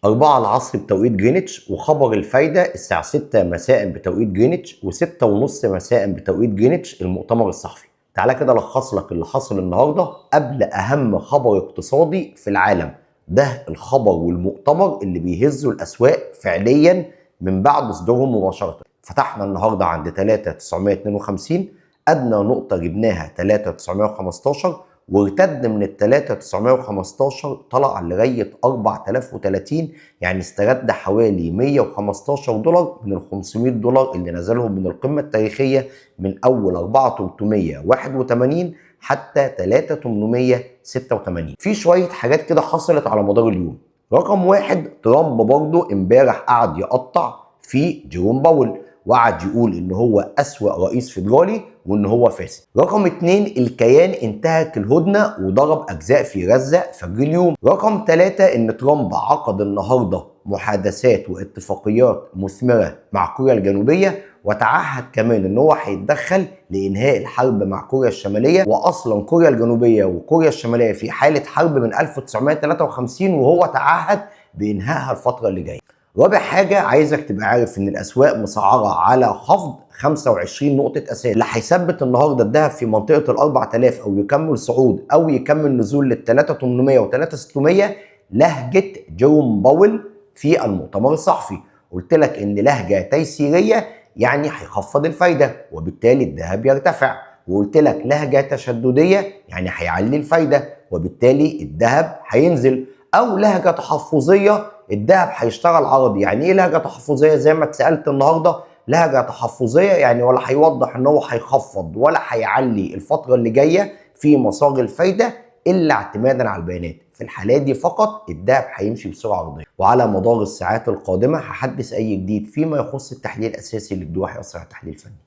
4 العصر بتوقيت جرينتش، وخبر الفايدة الساعة 6 مساء بتوقيت جرينتش و6 ونص مساء بتوقيت جرينتش المؤتمر الصحفي. تعالى كده الخص لك اللي حصل النهارده قبل اهم خبر اقتصادي في العالم. ده الخبر والمؤتمر اللي بيهزوا الاسواق فعليا من بعد صدورهم مباشرة. فتحنا النهارده عند 3952، ادنى نقطة جبناها 3915، وارتد من ال 3915 طلع لغايه 4030، يعني استرد حوالي 115 دولار من ال 500 دولار اللي نزلهم من القمه التاريخيه من اول 4381 حتى 3886. في شويه حاجات كده حصلت على مدار اليوم. رقم واحد، ترامب برضه امبارح قعد يقطع في جيروم باول، وقعد يقول ان هو اسوأ رئيس فيدرالي وان هو فاسد. رقم 2، الكيان انتهك الهدنه وضرب اجزاء في غزه فجر اليوم. رقم 3، ان ترامب عقد النهارده محادثات واتفاقيات مثمره مع كوريا الجنوبيه، وتعهد كمان ان هو هيتدخل لانهاء الحرب مع كوريا الشماليه. واصلا كوريا الجنوبيه وكوريا الشماليه في حاله حرب من 1953، وهو تعهد بانهائها الفتره اللي جايه. رابع حاجة عايزك تبقى عارف ان الاسواق مسعرة على خفض 25 نقطة اساس، اللي هيثبت النهارده الذهب في منطقة ال 4000 او يكمل صعود او يكمل نزول لل 3800 و 3600 لهجة جيروم باول في المؤتمر الصحفي. قلت لك ان لهجة تيسيرية يعني هيخفض الفايدة وبالتالي الذهب يرتفع، وقلت لك لهجة تشددية يعني هيعلي الفايدة وبالتالي الذهب هينزل، او لهجة تحفظية الذهب هيشتغل عرضي. يعني ايه لهجه تحفظيه؟ زي ما اتسالت النهارده، لهجه تحفظيه يعني ولا هيوضح ان هو هيخفض ولا هيعلي الفتره اللي جايه في مسار الفايده الا اعتمادا على البيانات. في الحالات دي فقط الذهب هيمشي بسرعه عرضيه. وعلى مدار الساعات القادمه هحدث اي جديد فيما يخص التحليل الاساسي اللي بدوح هيأثر على التحليل الفني.